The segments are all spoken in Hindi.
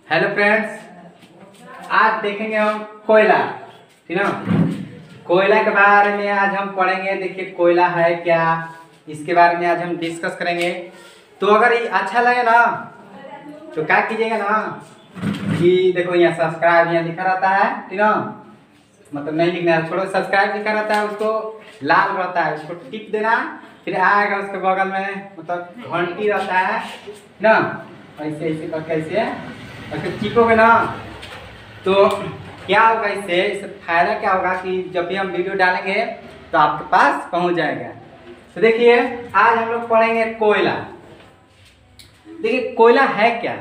हेलो फ्रेंड्स, आज देखेंगे हम कोयला। ठीक ना। कोयला के बारे में आज हम पढ़ेंगे। देखिए कोयला है क्या, इसके बारे में आज हम डिस्कस करेंगे। तो अगर ये अच्छा लगे ना तो क्या कीजिएगा ना कि देखो यहाँ सब्सक्राइब यहाँ लिखा रहता है, ठीक ना। मतलब नहीं लिखना है, थोड़ा सब्सक्राइब लिखा रहता है, उसको लाल रहता है, उसको टिप देना। फिर आएगा उसके बगल में मतलब घंटी रहता है ना, ऐसे ऐसे करके ऐसे चिपोगे ना तो क्या होगा, इससे फायदा क्या होगा कि जब भी हम वीडियो डालेंगे तो आपके पास पहुंच जाएगा। तो देखिए आज हम लोग पढ़ेंगे कोयला। देखिए कोयला है क्या।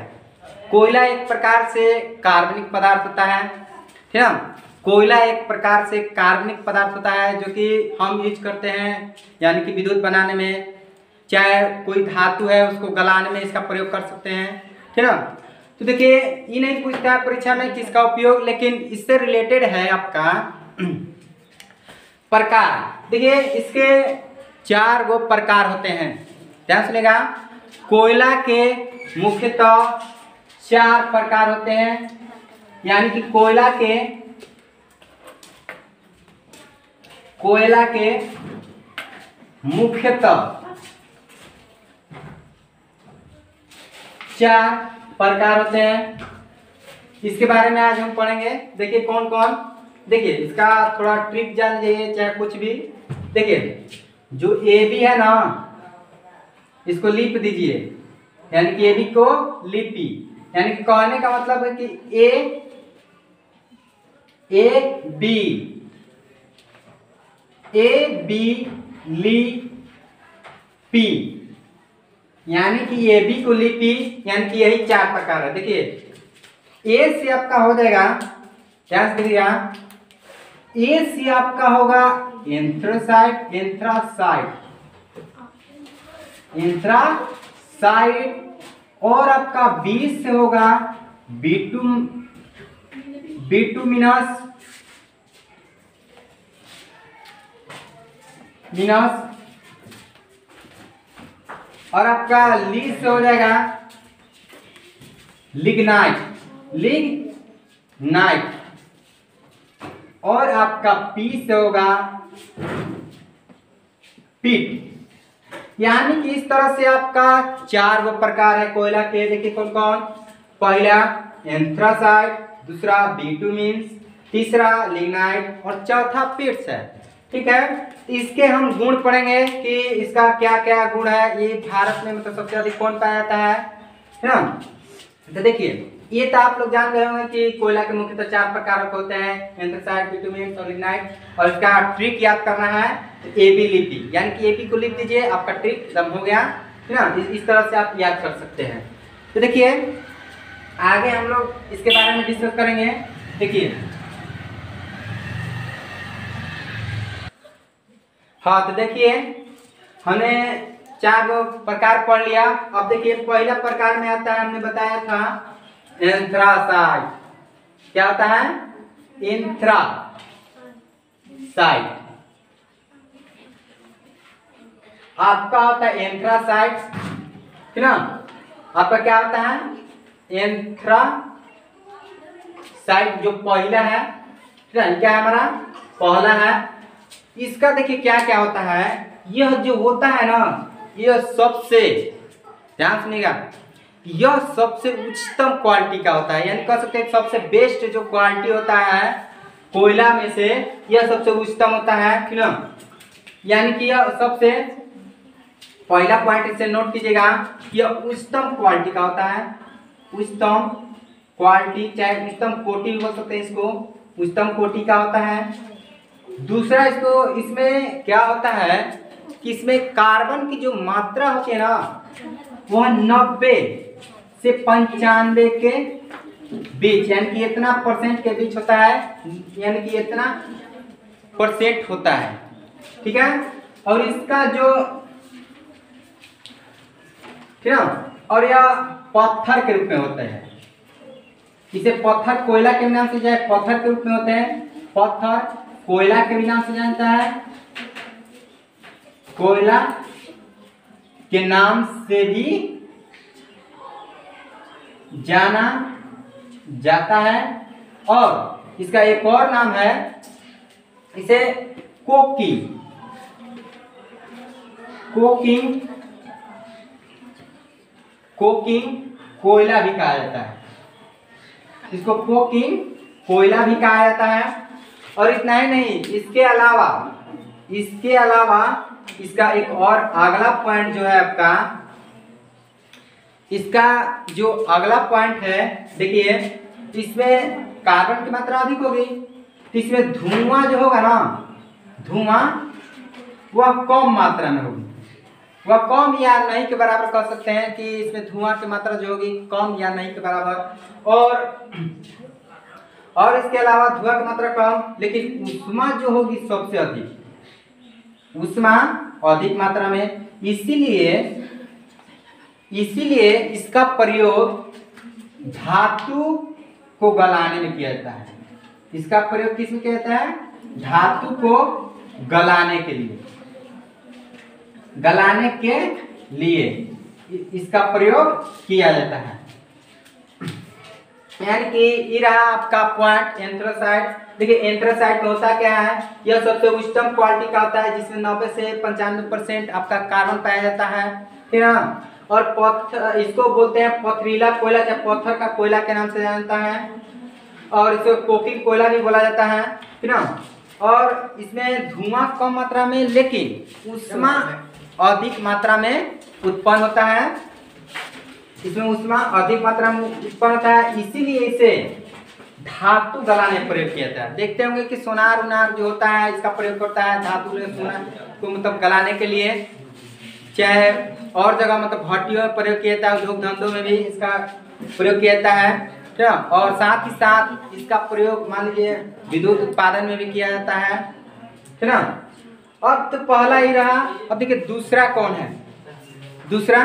कोयला एक प्रकार से कार्बनिक पदार्थ होता है, ठीक है। कोयला एक प्रकार से कार्बनिक पदार्थ होता है जो कि हम यूज करते हैं, यानी कि विद्युत बनाने में, चाहे कोई धातु है उसको गलाने में इसका प्रयोग कर सकते हैं, ठीक है। तो देखिए ये नहीं पूछता है परीक्षा में किसका उपयोग, लेकिन इससे रिलेटेड है आपका प्रकार। देखिए इसके 4 गो प्रकार होते हैं, ध्यान सुनिएगा। कोयला के मुख्यतः 4 प्रकार होते हैं, यानी कि कोयला के मुख्यतः 4 प्रकार होते हैं। इसके बारे में आज हम पढ़ेंगे। देखिए कौन कौन, देखिए इसका थोड़ा ट्रिक जान लीजिए चाहे कुछ भी। देखिए जो ए बी है ना, इसको लीप दीजिए, यानी कि ए बी को लिपी, यानी कि कहने का मतलब है कि ए बी ली पी, यानी कि ए बी को लिपी, यानी कि यही 4 प्रकार है। देखिए ए से आपका हो जाएगा, ध्यान से देखिएगा, ए से आपका होगा एंथ्रासाइड, और आपका बी से होगा बिटुमिनस, और आपका ली से हो जाएगा लिग्नाइट, और आपका पी से होगा पिट। यानी कि इस तरह से आपका 4 वो प्रकार है कोयला के। देखिए कौन कौन, पहला एंथ्रासाइड, दूसरा बिटुमिन्स, तीसरा लिग्नाइट और चौथा पिट्स है, ठीक है। इसके हम गुण पढ़ेंगे कि इसका क्या क्या गुण है, ये भारत में मतलब सबसे अधिक कौन पाया जाता है ना। तो देखिए ये तो आप लोग जान गए होंगे कि कोयला के मुख्यतः 4 प्रकार के होते हैं, एंथ्रासाइड, बिटुमिन और लिग्नाइट। और इसका ट्रिक याद करना है, ए बी लिपि, यानी कि ए बी को लिख दीजिए, आपका ट्रिक खत्म हो गया, है ना। इस तरह से आप याद कर सकते हैं। तो देखिए आगे हम लोग इसके बारे में डिस्कस करेंगे। देखिए हाँ, तो देखिए हमने 4 प्रकार पढ़ लिया। अब देखिए पहला प्रकार में आता है, हमने बताया था एंथ्रासाइड। क्या होता है, एंथ्रासाइड। आपका होता है एंथ्रासाइड, ठीक ना। आपका क्या होता है, एंथ्रासाइड जो पहला है, ठीक है। क्या है हमारा पहला है। इसका देखिए क्या क्या होता है, यह जो होता है ना, यह सबसे, ध्यान सुनिएगा, यह सबसे उच्चतम क्वालिटी का होता है, यानी कह सकते हैं सबसे बेस्ट जो क्वालिटी होता है कोयला में से, यह सबसे उच्चतम होता है, ठीक ना। यानी कि यह सबसे पहला पॉइंट से नोट कीजिएगा, यह उच्चतम क्वालिटी का होता है। उच्चतम क्वालिटी, चाहे उच्चतम कोटि हो सकते हैं, इसको उच्चतम कोटि का होता है। दूसरा इसमें क्या होता है कि इसमें कार्बन की जो मात्रा होती है ना, वह 90 से 95 के बीच, यानी कि इतना परसेंट के बीच होता है, यानी कि इतना परसेंट होता है, ठीक है। और इसका जो, ठीक है, और यह पत्थर के रूप में होता है। इसे पत्थर, कोयला के नाम से जाए पत्थर के रूप में होते हैं। पत्थर कोयला के भी नाम से जानता है, कोयला के नाम से भी जाना जाता है। और इसका एक और नाम है, इसे कोकिंग कोकिंग कोकिंग कोयला भी कहा जाता है। इसको कोकिंग कोयला भी कहा जाता है। और इतना ही नहीं, इसके अलावा इसका एक और अगला पॉइंट जो है आपका, इसका जो अगला पॉइंट है, देखिए इसमें कार्बन की मात्रा अधिक होगी तो इसमें धुआं जो होगा ना, धुआं वह कम मात्रा में होगी। वह कम या नहीं के बराबर कह सकते हैं कि इसमें धुआं की मात्रा जो होगी कम या नहीं के बराबर। और इसके अलावा धुआं की मात्रा कम, लेकिन ऊष्मा जो होगी सबसे अधिक, ऊष्मा अधिक मात्रा में। इसीलिए इसका प्रयोग धातु को गलाने में किया जाता है। इसका प्रयोग किस में किया जाता है? धातु को गलाने के लिए इसका प्रयोग किया जाता है। यानी कि ये रहा आपका पॉइंट एंथ्रासाइट। देखिए एंथ्रासाइट में होता क्या है, यह सबसे उच्चतम क्वालिटी का होता है जिसमें 90 से 95% आपका कार्बन पाया जाता है, ठीक है ना। और इसको बोलते हैं पथरीला कोयला, या पत्थर का कोयला के नाम से जानता है। और इसको कोकिंग कोयला भी बोला जाता है, ठीक ना। और इसमें धुआं कम मात्रा में लेकिन ऊष्मा अधिक मात्रा में उत्पन्न होता है। इसमें ऊष्मा अधिक मात्रा में उत्पन्न होता है, इसीलिए इसे धातु गलाने प्रयोग किया जाता है। देखते होंगे कि सोनार उनार जो होता है इसका प्रयोग होता है धातु सोना को मतलब गलाने के लिए, चाहे और जगह मतलब भट्टियों में प्रयोग किया जाता है, उद्योग धंधों में भी इसका प्रयोग किया जाता है, ठीक है। और साथ ही साथ इसका प्रयोग मान लीजिए विद्युत उत्पादन में भी किया जाता है, ठीक ना। अब तो पहला ही रहा, अब देखिए दूसरा कौन है? दूसरा,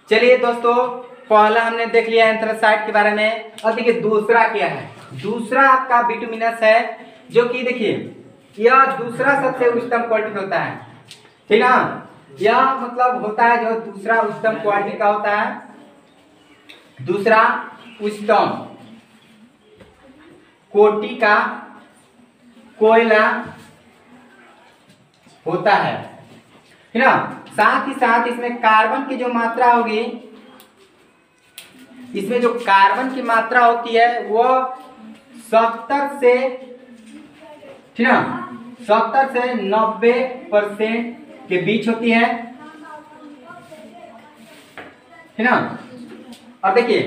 चलिए दोस्तों पहला हमने देख लिया एंथ्रासाइट के बारे में। अब देखिए दूसरा क्या है। दूसरा आपका बिटुमिनस है, जो कि देखिए यह दूसरा सबसे उच्चतम क्वालिटी होता है, ठीक ना। यह मतलब होता है जो दूसरा उच्चतम क्वालिटी का होता है, दूसरा उच्चतम कोटि का कोयला होता है, ठीक ना। साथ ही साथ इसमें कार्बन की जो मात्रा होगी, इसमें जो कार्बन की मात्रा होती है वो 70 से, ठीक ना, 70 से 90% के बीच होती है, ठीक ना। अब देखिए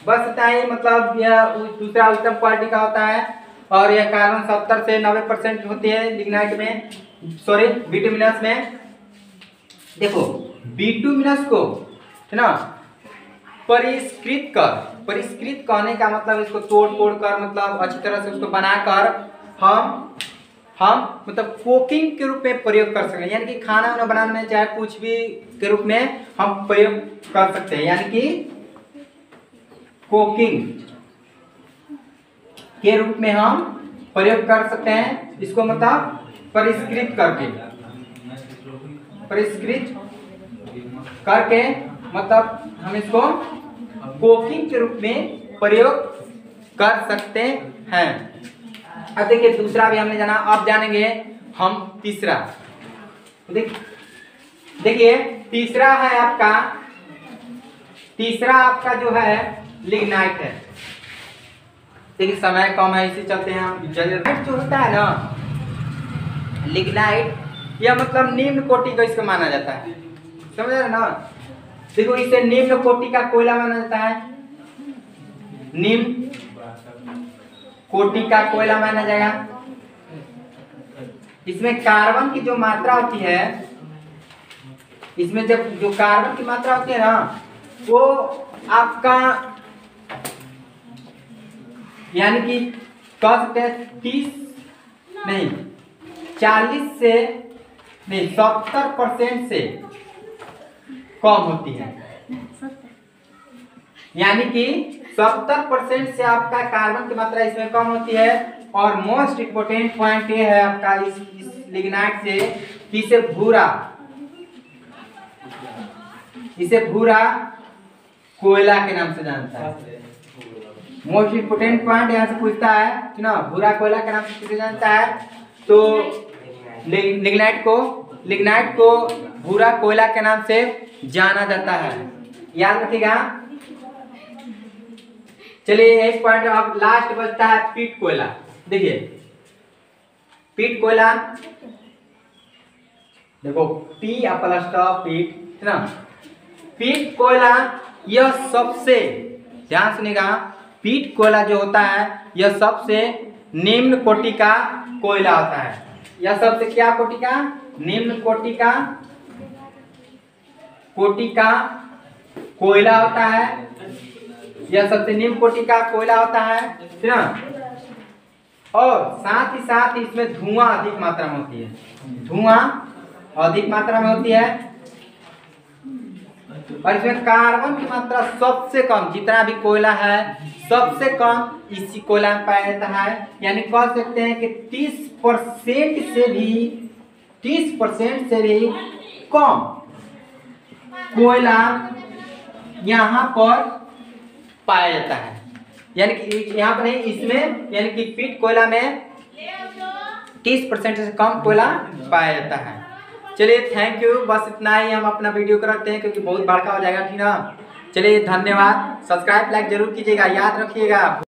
बस इतना ही, मतलब यह दूसरा उच्चतम क्वालिटी का होता है और यह कार्बन 70 से 90% होती है लिग्नाइट में, सॉरी बिटुमिनस में। देखो बिटुमिनस को, है ना, परिष्कृत करने का मतलब इसको तोड़ कर मतलब अच्छी तरह से उसको बनाकर हम मतलब कोकिंग के रूप में प्रयोग कर सकते हैं। यानी कि खाना वाना बनाने में चाहे कुछ भी के रूप में हम प्रयोग कर सकते हैं, यानी कि कोकिंग के रूप में हम प्रयोग कर सकते हैं इसको, मतलब परिष्कृत करके मतलब हम इसको कोकिंग के रूप में प्रयोग कर सकते हैं। अब देखिए दूसरा भी हमने जाना, अब जानेंगे हम तीसरा। देखिए तीसरा आपका जो है लिग्नाइट है। देखिए समय कम है इसी चलते हैं हम लिग्नाइट जो होता है ना, लिग्नाइट यह मतलब निम्न कोटि का इसको माना जाता है, समझ रहे ना। देखो इसे निम्न कोटि का कोयला माना जाता है, निम्न कोटि का कोयला माना जाएगा। इसमें कार्बन की जो मात्रा होती है, इसमें जब जो कार्बन की मात्रा होती है ना, वो आपका यानी कि कह सकते हैं 70% से कम होती है। यानी कि 70% से आपका कार्बन की मात्रा इसमें कम होती है। और मोस्ट इम्पोर्टेंट पॉइंट ये है आपका इस लिग्नाइट से कि इसे भूरा कोयला के नाम से जानता है। मोस्ट इम्पोर्टेंट पॉइंट यहाँ से पूछता है कि ना, भूरा कोयला के नाम से किसे जानता है? तो लिग्नाइट को भूरा कोयला के नाम से जाना जाता है, याद रखिएगा। चलिए एक पॉइंट अब लास्ट बचता है पीट कोयला। देखिए पीट कोयला, देखो पी प्लस पीट है ना। पीट कोयला यह सबसे, ध्यान सुनिएगा, पीट कोयला जो होता है यह सबसे निम्न कोटि का कोयला होता है। यह सबसे क्या कोटि का? निम्न कोटि का कोयला होता है। यह सबसे निम्न कोटि का कोयला होता है ना। और साथ ही इसमें धुआं अधिक मात्रा में होती है। धुआं अधिक मात्रा में होती है और इसमें कार्बन की मात्रा सबसे कम, जितना भी कोयला है सबसे कम इसी कोयला में पाया जाता है। यानी कह सकते हैं कि 30% से भी कम कोयला यहाँ पर पाया जाता है। यानी कि यहाँ पर नहीं, इसमें यानी कि पीट कोयला में 30% से कम कोयला पाया जाता है। चलिए थैंक यू, बस इतना ही हम अपना वीडियो को रखते हैं क्योंकि बहुत बड़का हो जाएगा, ठीक ना। चलिए धन्यवाद, सब्सक्राइब लाइक जरूर कीजिएगा, याद रखिएगा।